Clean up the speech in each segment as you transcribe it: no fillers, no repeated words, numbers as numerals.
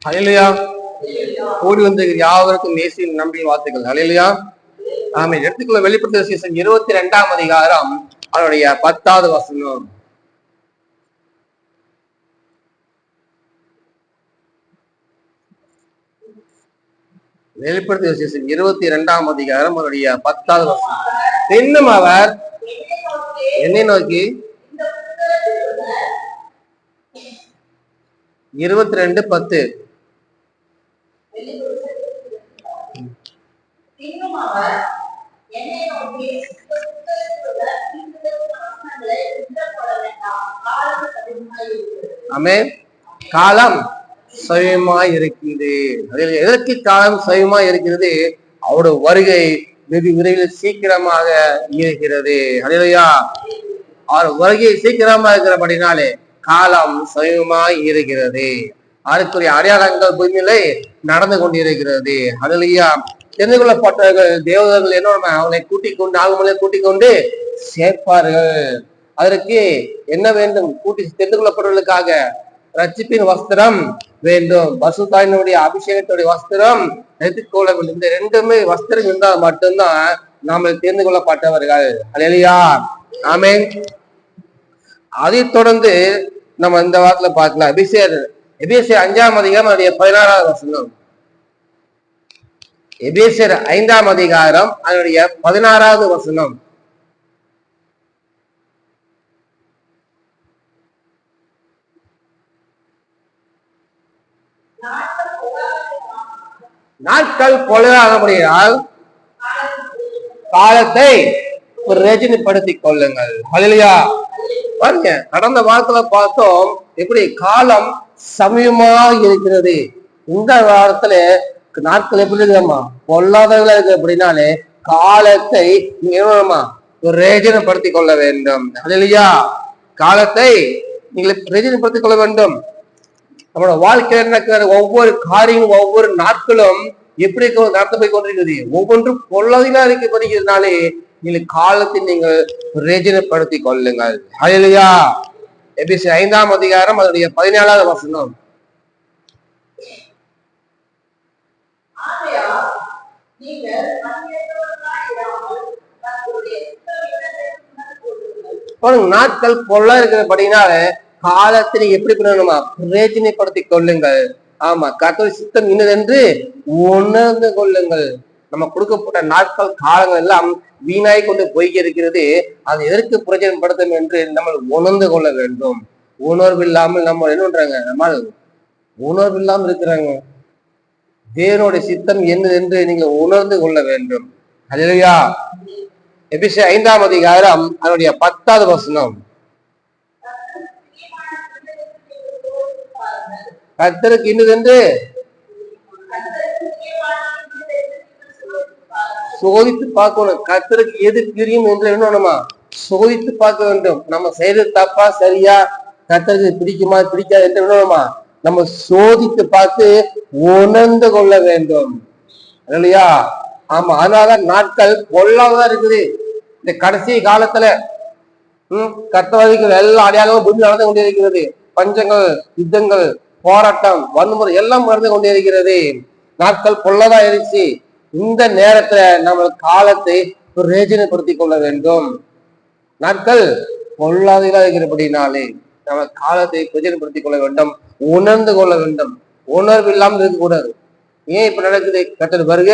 ஹல்லேலூயா. கூடி வந்த யாவருக்கும் இயேசுவின் நம்பிக்கை வாழ்த்துக்கள். ஹல்லேலூயா. ஆமென். எடுத்துக்கொள்ள வெளிப்படுத்தின விசேஷம் 22ஆம் அதிகாரம் அதனுடைய 10வது வசனம். வெளிப்படுத்தின விசேஷம் 22ஆம் அதிகாரம் அதனுடைய 10வது வசனம். இன்னும் அவர் என்னை நோக்கி 22:10 ஆமென். காலம் சமயமாய் இருக்கிறது. எதற்கு காலம் சமயமாய் இருக்கிறது? அவருடைய வருகை வெகு விரைவில் சீக்கிரமாக இருக்கிறது. ஹல்லேலூயா. அவர் வருகை சீக்கிரமா இருக்கிறபடினாலே காலம் சமயமாய் இருக்கிறது. அதற்குரிய அடையாளங்கள் பூமியிலே நடந்து கொண்டிருக்கிறது. ஹல்லேலூயா. தெரிந்து கொள்ளப்பட்டவர்கள் தேவதர்கள் என்ன அவனை கூட்டிக் கொண்டு ஆகுமலை கூட்டிக் கொண்டு சேர்ப்பார்கள். அதற்கு என்ன வேண்டும்? கூட்டி தெரிந்து கொள்ளப்பட்டவர்களுக்காக ரட்சிப்பின் வஸ்திரம் வேண்டும், பசுத்தாயினுடைய அபிஷேகத்துடைய வஸ்திரம் எடுத்துக்கொள்ள வேண்டும். இந்த ரெண்டுமே வஸ்திரம் இருந்தால் மட்டும்தான் நாம தெரிந்து கொள்ளப்பட்டவர்கள். ஹல்லேலூயா. ஆமென். அதை தொடர்ந்து நம்ம இந்த வாரத்துல பார்க்கலாம். எபேசியர் 5ஆம் அதிகாரம் 16வது வசனம். எபேசியர் 5ஆம் அதிகாரம் அதனுடைய 16வது வசனம். நாட்கள் கொள்ளாதபடியால் காலத்தை பிரயோஜனப்படுத்திக் கொள்ளுங்கள். ஹல்லேலூயா. பாருங்க, கடந்த வாரத்துல பார்த்தோம் எப்படி காலம் சமயமா இருக்கிறது. இந்த வாரத்துல நாட்கள் எப்படி இருக்குமா? பொல்லாதவர்களா இருக்கு. அப்படின்னாலே காலத்தை பிரயோஜனப்படுத்திக் கொள்ள வேண்டும். ஹல்லேலூயா. காலத்தை நீங்கள் பிரயோஜனப்படுத்திக் கொள்ள வேண்டும். நம்மளோட வாழ்க்கையில் நடக்கிற ஒவ்வொரு காரியங்களும் ஒவ்வொரு நாட்களும் எப்படி நடந்து போய் கொண்டிருக்கிறது. ஒவ்வொன்றும் பொல்லாதவர்களா இருக்கப்படுகிறதுனாலே நீங்கள் காலத்தை நீங்கள் பிரயோஜனப்படுத்திக் கொள்ளுங்கள். ஹல்லேலூயா. எபேசியர் 5ஆம் அதிகாரம் அதனுடைய 14வது வசனம். நாட்கள் பொல்லா இருக்கிறபடினால காலத்தை எப்படி பண்ணணுமா? பிரயோஜனப்படுத்திக் கொள்ளுங்கள். ஆமா, கர்த்தருடைய சித்தம் இன்னதென்று உணர்ந்து கொள்ளுங்கள். நம்ம கொடுக்கப்பட்ட நாட்கள் காலங்கள் எல்லாம் வீணாய் கொண்டு போய் இருக்கிறது. அதை எதற்கு பிரயோஜனப்படுத்தும் என்று நம்ம உணர்ந்து கொள்ள வேண்டும். உணர்வு இல்லாமல் நம்ம என்ன பண்றாங்க? நம்ம உணர்வு இல்லாமல் இருக்கிறாங்க. தேவனுடைய சித்தம் என்னது என்று நீங்க உணர்ந்து கொள்ள வேண்டும். ஹல்லேலூயா. எபேசியர் 5ஆம் அதிகாரம் அதனுடைய 10வது வசனம். கர்த்தருக்கு இன்னதென்று சோதித்து பார்க்கணும். கர்த்தருக்கு எது பிரியும் என்று என்னமா சோதித்து பார்க்க வேண்டும். நம்ம செய்யறது தப்பா சரியா, கர்த்தருக்கு பிடிக்குமா பிடிக்காது என்று என்னமா நம்ம சோதித்து பார்த்து உணர்ந்து கொள்ள வேண்டும். இல்லையா? ஆமா, அதனாலதான் நாட்கள் பொல்லாததா இருக்குது. இந்த கடைசி காலத்துல கர்த்தவாதிகள் எல்லா அடையாளமும் பூமி நடந்து கொண்டே இருக்கிறது. பஞ்சங்கள், யுத்தங்கள், போராட்டம், வன்முறை எல்லாம் நடந்து கொண்டே இருக்கிறது. நாட்கள் பொல்லதா இருந்துச்சு. இந்த நேரத்துல நம்ம காலத்தை பிரயோஜனப்படுத்திக் கொள்ள வேண்டும். நாட்கள் பொல்லாததா இருக்கிறபடினாலே நம்ம காலத்தை பிரயோஜனப்படுத்திக் கொள்ள வேண்டும், உணர்ந்து கொள்ள வேண்டும். உணர்வு இல்லாமல் இருக்கக்கூடாது. ஏன் இப்ப நடக்குது? கர்த்தர் வருக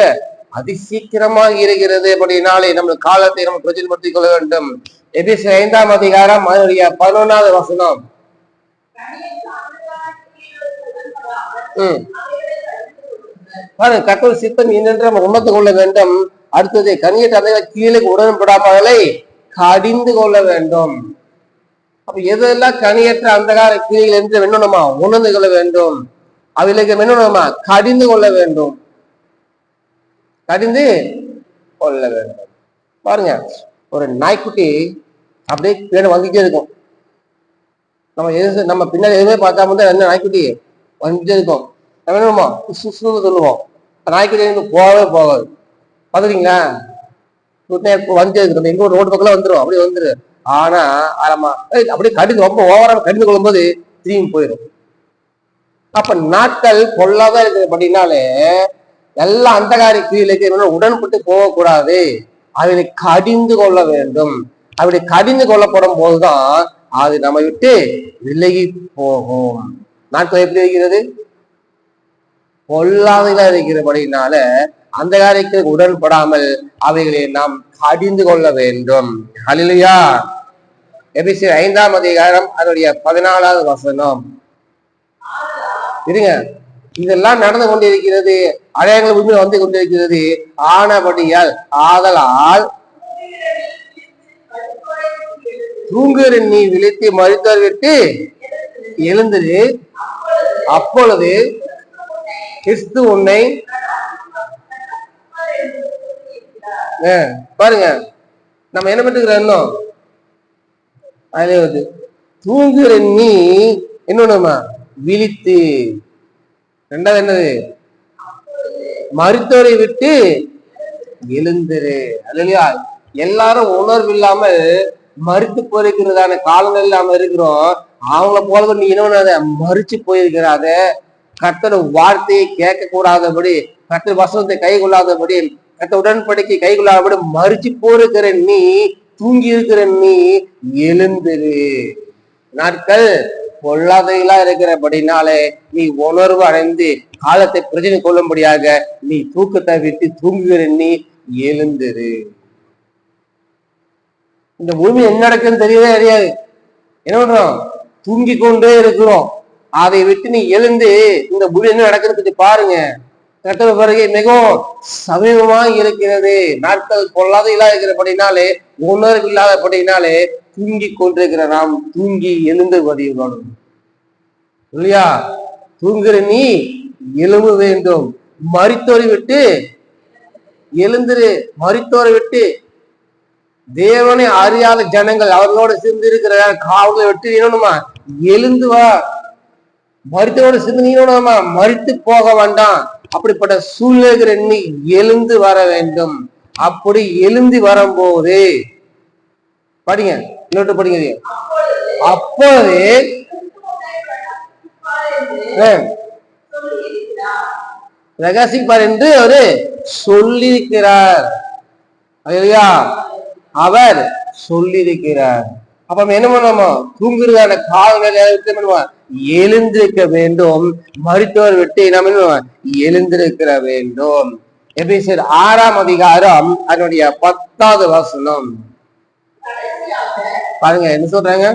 அதி சீக்கிரமாக இருக்கிறது. அப்படினாலே நம்ம காலத்தை நம்ம பிரயோஜனப்படுத்திக் கொள்ள வேண்டும். எபேசியர் 5ஆம் அதிகாரம் அதனுடைய 11வது வசனம். கர்த்தர் சித்தம் என்னென்று நம்ம உணர்ந்து கொள்ள வேண்டும். அடுத்தது கனியற்ற கீழே உடன்படாமலை கடிந்து கொள்ள வேண்டும். அப்ப எதெல்லாம் கனியற்ற அந்தகார கிரியைகள் என்று வேணுமா உணர்ந்து கொள்ள வேண்டும். அவைகளுக்கு வேணுமா கடிந்து கொள்ள வேண்டும். கடிந்து கொள்ள வேண்டும். பாருங்க, ஒரு நாய்க்குட்டி அப்படியே பேர் வந்துட்டே இருக்கும். நம்ம பின்னாடி எதுவுமே பார்க்காம இருந்தா என்ன நாய்க்குட்டி வந்துட்டே இருக்கும். நம்ம என்னமா சுசுன்னு சொல்லுவோம். நாய்க்குட்டி போகவே போகாது. பாத்துக்கீங்களா? வந்துட்டே இருக்கு. எங்க ரோடு பக்கம் வந்துடும், அப்படியே வந்துரு. ஆனா ஆமா அப்படியே கடிந்து ரொம்ப ஓவரா கடிந்து கொள்ளும் போது திரும்பி போயிடும். அப்ப நாட்கள் பொல்லாதான் இருக்கிறபடினாலே எல்லா அந்தகாரி கிரியைகளுக்கு உடன்பட்டு போகக்கூடாது. அவனை கடிந்து கொள்ள வேண்டும். அப்படி கடிந்து கொள்ளப்படும் போதுதான் அது நம்ம விட்டு விலகி போகும். நாட்கள் எப்படி இருக்கிறது? பொல்லாததா இருக்கிறபடினால அந்த காரியத்துக்கு உடன்படாமல் அவைகளை நாம் கடிந்து கொள்ள வேண்டும். ஹல்லேலூயா. எபேசியர் 5ஆம் அதிகாரம் அதனுடைய 14வது வசனம். இருங்க, இதெல்லாம் நடந்து கொண்டிருக்கிறது, அடையாளங்கள் உண்மை வந்து கொண்டிருக்கிறது. ஆனபடியால் ஆதலால் தூங்குகிற நீ விழித்து மரித்தோர் விட்டு எழுந்திரு, அப்பொழுது கிறிஸ்து உன்னை பாருங்க. நம்ம என்ன பண்ணிருக்கிறோம்? அதுல வந்து தூங்குகிற நீ என்னமா விழித்து, ரெண்டாவது என்னது? மருத்துவரை விட்டு எழுந்துரு. அல்லையா? எல்லாரும் உணர்வு இல்லாமல் மறுத்து போயிருக்கிறதான காலங்கள் இல்லாம இருக்கிறோம். அவங்கள போல நீ என்ன மறுச்சு போயிருக்கிறாத, கர்த்தர் வார்த்தையை கேட்க கூடாதபடி, கர்த்தர் வசனத்தை கை கொள்ளாதபடி, கர்த்தர் உடன்படிக்கை கை கொள்ளாதபடி மறுச்சு போயிருக்கிற நீ, தூங்கி இருக்கிற நீ எழுந்துரு. நாட்கள் பொல்லாதைகளா இருக்கிறபடினாலே நீ உணர்வு அடைந்து காலத்தை பிரச்சனை கொள்ளும்படியாக நீ தூக்கத்தை விட்டு தூங்குகிற நீ எழுந்துரு. இந்த பூமி என்ன நடக்குன்னு தெரியவே தெரியாது. என்ன பண்றோம்? தூங்கி கொண்டே இருக்கிறோம். அதை விட்டு நீ எழுந்து இந்த பூமி என்ன நடக்குன்னு பாருங்க. கர்த்தர் வருகை மிகவும் சமீபமா இருக்கிறது. நாட்கள் பொல்லாத இருக்கிறபடினாலே, உணர்வு இல்லாதபடினாலே தூங்கி கொண்டிருக்கிற நாம் தூங்கி எழுந்து பதிவு இல்லையா? தூங்குற நீ எழும்ப வேண்டும். மரித்தோரை விட்டு எழுந்துரு. மரித்தோரை விட்டு தேவனை அறியாத ஜனங்கள் அவர்களோட சேர்ந்து இருக்கிற காவலை விட்டு என்னணுமா எழுந்து வா. மரித்தோட சேர்ந்து நீ மரித்து போக வேண்டாம். அப்படிப்பட்ட சூழ்நிலை நீ எழுந்து வர வேண்டும். அப்படி எழுந்து வரும்போது படிங்க, இன்னொரு படிங்க. அப்போது ரகசிப்பார் என்று அவரு சொல்லியிருக்கிறார். அவர் சொல்லியிருக்கிறார். அப்ப என்ன பண்ணுவோமா? தூங்குறதான காலங்களை எழுந்திருக்க வேண்டும். மருத்துவர் விட்டு நம்ம எழுந்திருக்க வேண்டும். எபேசியர் 6ஆம் அதிகாரம் அதனுடைய 10வது வசனம் பாருங்க. என்ன சொல்றாங்க?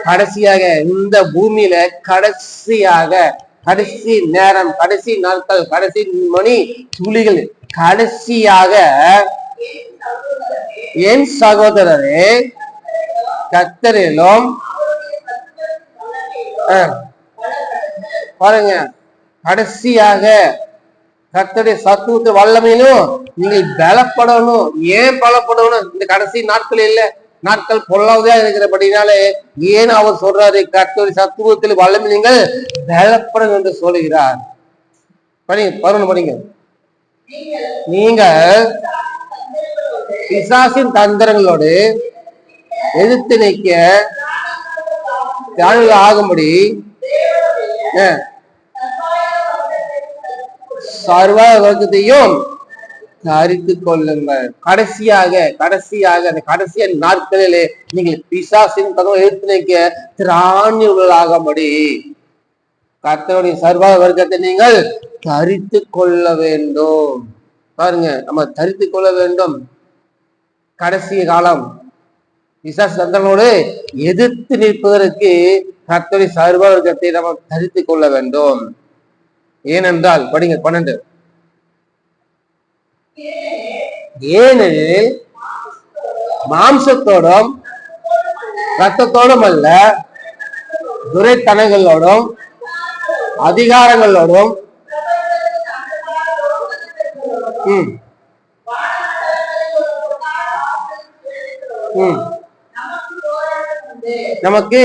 கடைசியாக இந்த பூமியில கடைசியாக, கடைசி நேரம், கடைசி நாட்கள், கடைசி மணி துளிகள், கடைசியாக என் சகோதரரே கர்த்தரிலும் பாருங்க, கடைசியாக கர்த்தருடைய சத்துவத்தை வல்லமையிலும் நீங்கள் பலப்படணும். ஏன் பலப்படணும்? இந்த கடைசி நாட்கள் இல்ல, நாட்கள் பொல்லாததா இருக்கிறபடினாலே ஏன் அவர் சொல்றாரு? கர்த்தருடைய சத்துவத்தில் வல்லமை நீங்கள் பலப்படணும் என்று சொல்லுகிறார். படிங்க, 11 படிங்க. நீங்கள் பிசாசின் தந்திரங்களோடு எதிர்த்து நிற்க ஆகும்படி சர்வ வர்க்கத்தையும் தரித்து கொள்ளுங்கள். கடைசியாக அந்த கடைசிய நாட்களிலே நீங்கள் பிசாசின் தகவல் எதிர்த்து நிற்க திராணி உள்ளாகும்படி கர்த்தருடைய சர்வ வர்க்கத்தை நீங்கள் தரித்து கொள்ள வேண்டும். பாருங்க, நம்ம தரித்து கொள்ள வேண்டும். கடைசி காலம் பிசாசு தந்திரங்களோடு எதிர்த்து நிற்பதற்கு கர்த்தருடைய சர்வ வர்க்கத்தை நம்ம தரித்து கொள்ள வேண்டும். ஏனென்றால் படிங்க 12. ஏனெனில் மாம்சத்தோடும் ரத்தத்தோடும் அல்ல, துரைத்தனங்களோடும் அதிகாரங்களோடும் நமக்கு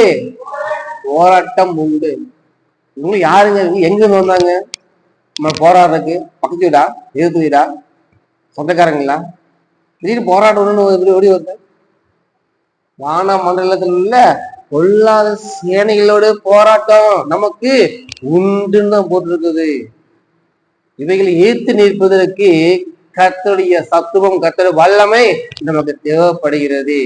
போராட்டம் உண்டு. உங்களுக்கு யாருங்க? எங்க வந்தாங்க நம்ம போராடுறதுக்கு? பக்கத்து வீடா, எதிர்த்து வீடா, சொந்தக்காரங்களா? திடீர்னு போராட்டம் எப்படி வருது? வான மண்டலத்தில் உள்ள பொல்லாத சேனைகளோட போராட்டம் நமக்கு உண்டுன்னு தான் போட்டிருக்குது. இவைகளை ஏத்து நிற்பதற்கு கர்த்தருடைய சத்துவம், கர்த்தருடைய வல்லமை நமக்கு தேவைப்படுகிறது.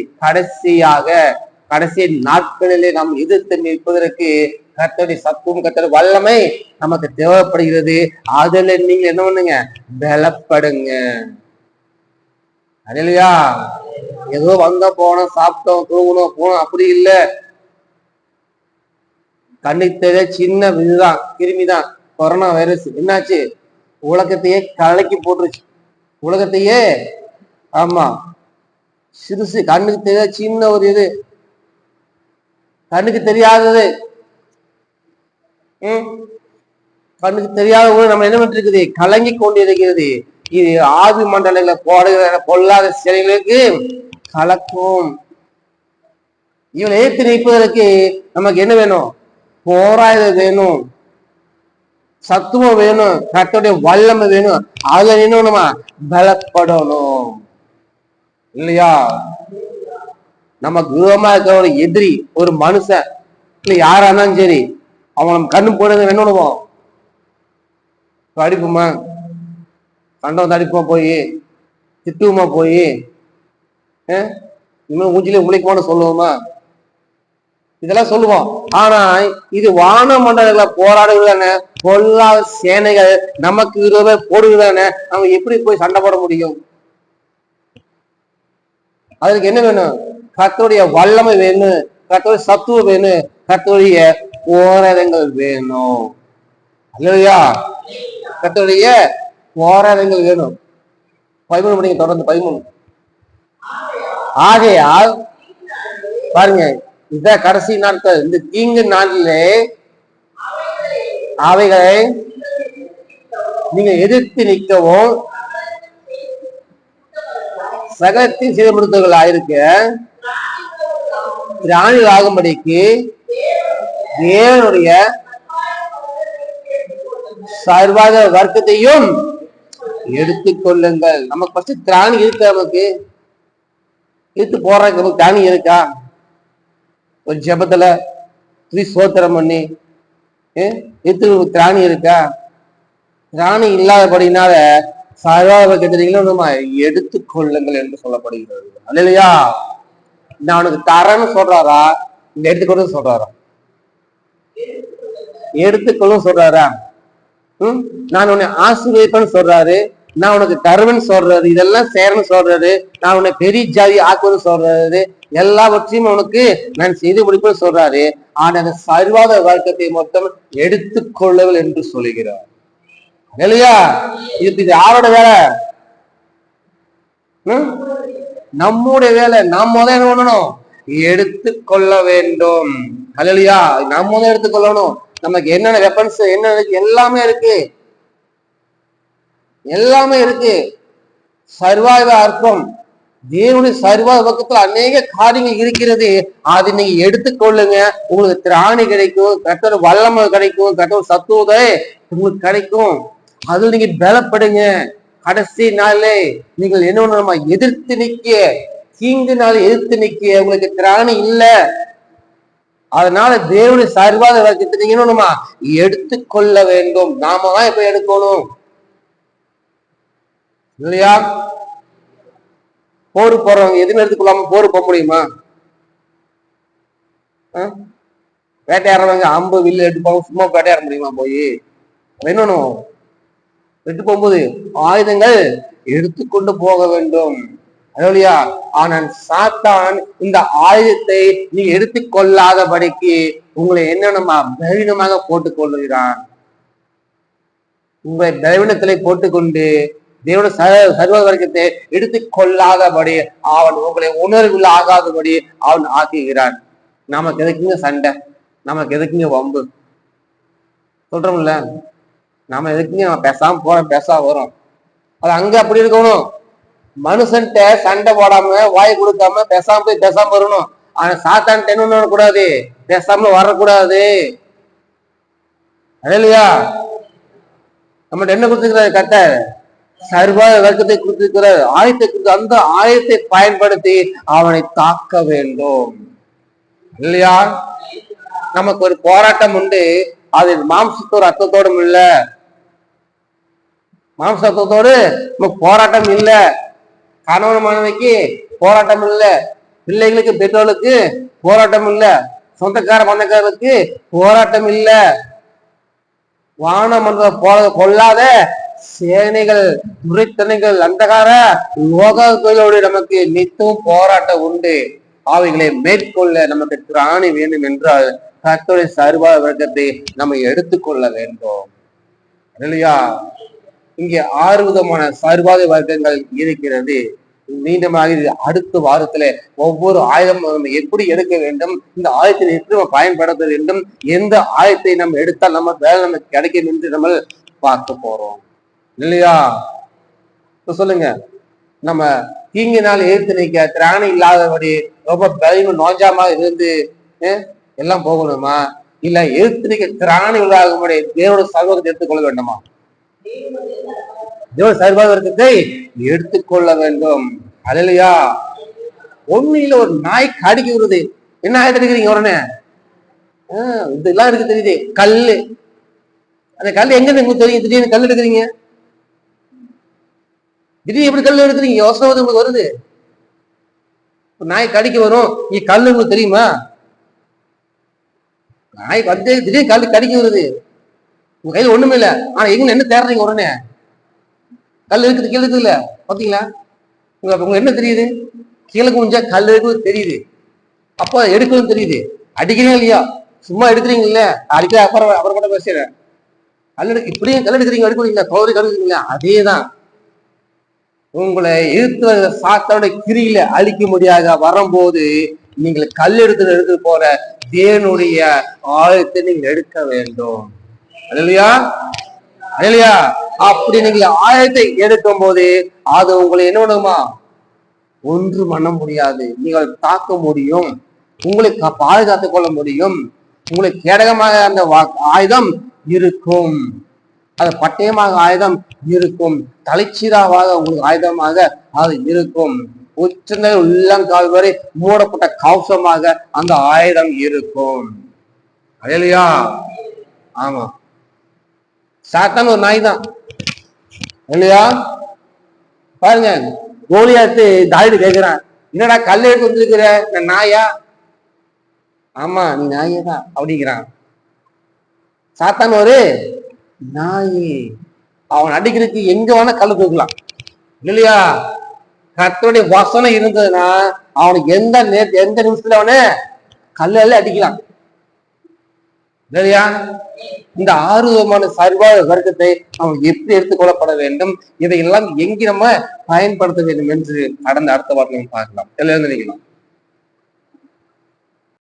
கடைசி நாட்களிலே நாம் எதிர்த்து நிற்பதற்கு கர்த்தருடைய சத்துவம், கர்த்தருடைய வல்லமை நமக்கு தேவைப்படுகிறது. அதுல நீங்க என்ன பண்ணுங்க, பலப்படுங்க. இல்லையா? ஏதோ வந்த போனோம், சாப்பிட்டோம், தூங்கணும், போனோம், அப்படி இல்லை. கண்ணுக்கு சின்ன இதுதான், கிருமிதான் கொரோனா வைரஸ். என்னாச்சு? உலகத்தையே கலக்கி போட்டுருச்சு. உலகத்தையே, ஆமா, சிறுசு, கண்ணுக்கு தெரியாத சின்ன ஒரு இது, கண்ணுக்கு தெரியாதது, கண்ணுக்கு தெரியாத நம்ம என்ன பண்ணிட்டு இருக்குது, கலங்கி கொண்டிருக்கிறது. இது ஆவி மண்டலங்களை போடுகிற பொல்லாத சிலைகளுக்கு கலக்கும். இவனை ஏற்றி நிற்பதற்கு நமக்கு என்ன வேணும்? போராயுதம் வேணும், சத்துவம் வேணும், கர்த்தருடைய வல்லமை வேணும். அதுல நின்னுமா பலப்படணும். இல்லையா? நமக்கு விரோதமா இருக்கிற ஒரு எதிரி, ஒரு மனுஷன், இல்ல யாரா இருந்தாலும் சரி, அவன் நம்ம கண்ணு போடுறது என்ன பண்ணுவோம்? அடிப்புமா, கண்டம் வந்து அடிப்போமா, போய் திட்டுவோமா, போய் இன்னும் ஊஞ்சிலே உழைக்குமான்னு சொல்லுவோமா? இதெல்லாம் சொல்லுவோம். ஆனா இது வான மண்டலங்களை போராடுகிறான பொல்லாத சேனைகள் நமக்கு விரோத போடுகிறான, நம்ம எப்படி போய் சண்டை போட முடியும்? அதுக்கு என்ன வேணும்? கர்த்தருடைய வல்லமை வேணும், கர்த்தருடைய சத்துவம் வேணும், கர்த்தருடைய போராட்டங்கள் வேணும். இல்லையா? கர்த்தருடைய போராட்டங்கள் வேணும். 13 மணிக்கு தொடர்ந்து 13. ஆகையால் பாருங்க, இத கடைசி நாட்கள், இந்த தீங்கு நாளிலே அவைகளை நீங்க எதிர்த்து நிற்கவும் சகலத்தின் சீர்படுத்துவர்களாயிருக்க திராணிகள் ஆகும்படிக்கு தேவனுடைய சர்வாத வர்க்கத்தையும் எடுத்துக்கொள்ளுங்கள். நமக்கு ஃபர்ஸ்ட் திராணி இருக்கு, நமக்கு எடுத்து போறதுக்கு நமக்கு திராணி இருக்கா? ஒரு ஜபத்துல சோத்திரம் பண்ணி எடுத்து திராணி இருக்கா? திராணி இல்லாதபடினால சர்வாத நம்ம எடுத்துக்கொள்ளுங்கள் என்று சொல்லப்படுகிறது. இல்லையா? நான் உனக்கு தரேன்னு சொல்றாரா, இந்த எடுத்துக்கொண்டு சொல்றாரா? எடுத்துக்கொள்ளும் சொல்றாரா? நான் உன்னை ஆசீர்வதிப்பேன்னு சொல்றாரு, நான் உனக்கு தருவேன்னு சொல்றாரு, இதெல்லாம் சேரன்னு சொல்றாரு, நான் உன்னை பெரிய ஜாதி ஆக்குவேன்னு சொல்றாரு, எல்லாவற்றையும் உனக்கு நான் செய்து முடிப்பேன்னு சொல்றாரு. ஆனா அந்த சர்வாத வர்க்கத்தை மொத்தம் எடுத்துக்கொள்ளவள் என்று சொல்லுகிறார். இல்லையா? இது யாரோட வேலை? நம்முடைய வேலை. நம்ம முதல் என்ன பண்ணணும்? எடுத்துக்கொள்ள வேண்டும். இல்லையா? நம்ம முதல் எடுத்துக்கொள்ளணும். நமக்கு என்னென்ன வெப்பன்ஸ் என்ன எல்லாமே இருக்கு, எல்லாமே இருக்கு. சர்வாத அர்த்தம், தேவனுடைய சர்வாத பக்கத்துல அநேக காரியங்கள் இருக்கிறது. அதை நீங்க எடுத்துக்கொள்ளுங்க. உங்களுக்கு திராணி கிடைக்கும், கர்த்தர் வல்லமை கிடைக்கும், கர்த்தர் சத்துவத்தை உங்களுக்கு கிடைக்கும். அதுல நீங்க பலப்படுங்க. கடைசி நாளே நீங்கள் என்ன நம்ம எதிர்த்து நிக்க, தீங்கு நாள் எதிர்த்து நிக்க உங்களுக்கு திராணி இல்லை. அதனால தேவனுடைய சர்வாத வர்க்கத்தை நீங்க என்னமா எடுத்துக்கொள்ள வேண்டும். நாம தான் இப்ப எடுக்கணும். இல்லையா? போரு போறவங்க எதுவும் எடுத்துக்கொள்ளாம போரு போக முடியுமா? வேட்டையாடுறவங்க அம்பு வில்லு எடுத்துப்பாங்க, சும்மா வேட்டையாட முடியுமா? போய் என்னணும் எடுத்து போகும்போது ஆயுதங்கள் எடுத்துக்கொண்டு போக வேண்டும். இல்லையா? ஆனால் சாத்தான் இந்த ஆயுதத்தை நீ எடுத்துக்கொள்ளாதபடிக்கு உங்களை என்னென்னமா பலவீனமாக போட்டுக் கொள்ளுகிறான். உங்களை பலவீனத்திலே போட்டுக்கொண்டு தேவனுடைய சர்வ வர்க்கத்தை எடுத்துக்கொள்ளாதபடி அவன் உங்களை உணர்வுள்ள ஆகாதபடி அவன் ஆக்குகிறான். நமக்கு எதுக்குங்க சண்டை? நமக்கு எதுக்குங்க வம்பு? சொல்றோம்ல, நாம எதுக்குங்க நம்ம பேசாம போறோம், பேசாம வரோம். அது அங்க அப்படி இருக்கணும். மனுஷன்ட்ட சண்டை போடாம, வாய் கொடுக்காம பேசாம போய் பேசாம வரணும். ஆனா சாத்தான் என்ன கூடாது, பேசாம வரக்கூடாது. இல்லையா? நம்ம என்ன கொடுத்துக்கிறாரு? கட்ட சர்வாத வர்க்கத்தை கொடுத்திருக்கிறார், ஆயத்தை கொடுத்து அந்த ஆயத்தை பயன்படுத்தி அவனை தாக்க வேண்டும். இல்லையா? நமக்கு ஒரு போராட்டம் உண்டு. அது மாம்சத்தோடு அர்த்தத்தோடும் இல்ல. மாம்சத்தோடு நமக்கு போராட்டம் இல்ல. கணவன் மனைவிக்கு போராட்டம் இல்ல, பிள்ளைகளுக்கு பெற்றோர்களுக்கு போராட்டம் இல்ல, சொந்தக்கார பந்தக்காரருக்கு போராட்டம் இல்ல. வானமன்ற கொள்ளாத சேனைகள், துரைத்தனைகள், அந்தகார லோகங்களோடு நமக்கு நித்தமும் போராட்டம் உண்டு. அவைகளை மேற்கொள்ள நமக்கு திராணி வேண்டும் என்றால் கர்த்தருடைய சர்வாத வர்க்கத்தை நம்ம எடுத்துக்கொள்ள வேண்டும். இல்லையா? இங்கே 6 விதமான சர்வாத வர்க்கங்கள் இருக்கிறது. மீண்டுமாக அடுத்த வாரத்துல ஒவ்வொரு ஆயுதம் நம்ம எப்படி எடுக்க வேண்டும், இந்த ஆயுதத்தை எப்படி நம்ம பயன்படுத்த வேண்டும், எந்த ஆயுதத்தை நம்ம எடுத்தால் நம்ம வேலை நமக்கு கிடைக்கும் என்று நம்ம பார்க்க போறோம். இல்லையா? சொல்லுங்க. நம்ம தீங்கினால் எதிர்த்து நிற்க திராணி இல்லாதபடி ரொம்ப பலமும் நோஞ்சாமா இருந்து எல்லாம் போகணுமா, இல்ல எதிர்த்து நிற்க திராணி உள்ளாகும்படி தேவனோட சர்வத்தை எடுத்துக்கொள்ள வேண்டுமா? தேவ சர்வாதத்தை எடுத்துக்கொள்ள வேண்டும். அல்லையா? ஒண்ணுல ஒரு நாய் கடிக்க வருது, என்ன ஆயிட்டு இருக்கிறீங்க உடனே? இதெல்லாம் இருக்கு தெரியுது. கல்லு, அந்த கல் எங்க உங்களுக்கு தெரியும்? திடீர்னு கல் எடுக்கிறீங்க, திடீர்னு எப்படி கல் எடுக்கிறீங்க? யோசனை உங்களுக்கு வருது. நாய் கடிக்க வரும், நீ கல்லு உங்களுக்கு தெரியுமா? நாய் வந்து திடீர்னு கல் கடிக்க வருது, உங்க கையில ஒண்ணுமே இல்லை, ஆனா எங்க என்ன தேடுறீங்க? உடனே கல் இருக்குது, கீழே இருக்குது இல்ல, பாத்தீங்களா? உங்க என்ன தெரியுது? கீழே குஞ்சா கல் இருக்குது தெரியுது, அப்ப எடுக்கணும் தெரியுது. அடிக்கிறீங்க இல்லையா? சும்மா எடுக்கிறீங்க இல்ல, அடிக்கிற அப்புறம் கூட பேசுறேன். இப்படியும் கல் எடுக்கிறீங்க, எடுக்கிறீங்களா? கௌரி கல் எடுக்கிறீங்களா? அதேதான். உங்களை இழுத்து சாத்தோட கிரியில அழிக்க முடியாத வரும்போது நீங்கள் கல் எடுத்து போற தேவனுடைய ஆழத்தை நீங்கள் எடுக்க வேண்டும். இல்லையா? இல்லையா? அப்படி நீங்க ஆயத்தை எடுக்கும் போது அது உங்களை என்ன பண்ணுமா? ஒன்று பண்ண முடியாது. நீங்கள் தாக்க முடியும், உங்களை பாதுகாத்துக் கொள்ள முடியும். உங்களுக்கு கேடகமாக அந்த ஆயுதம் இருக்கும், அது பட்டயமாக ஆயுதம் இருக்கும், தலைச்சீராவாக உங்களுக்கு ஆயுதமாக அது இருக்கும், உச்ச உள்ளங்கால் வரை மூடப்பட்ட கவசமாக அந்த ஆயுதம் இருக்கும். இல்லையா? ஆமா, சாத்தான் ஒரு நாய் தான். இல்லையா? பாருங்க, கோலியாத்து தாவிது கேட்கிறான், என்னடா கல் எடுத்து வந்திருக்கிற, நான் நாயா? ஆமா, நீ நாயே தான் அப்படிங்கிறான். சாத்தான் ஒரு நாய், அவன் அடிக்கிறதுக்கு எங்க வேணா கல் தூக்கலாம். இல்லையா? கர்த்தருடைய வசனம் இருந்ததுன்னா அவனுக்கு எந்த நிமிஷத்துல அவனு கல்லால அடிக்கலாம். இல்லையா? இந்த 6 விதமான சர்வாத வர்க்கத்தை அவன் எப்படி எடுத்துக்கொள்ளப்பட வேண்டும், இதையெல்லாம் எங்கே நம்ம பயன்படுத்த வேண்டும் என்று கடந்த அடுத்த வாரம் பார்க்கலாம். எல்லாம் நினைக்கலாம்.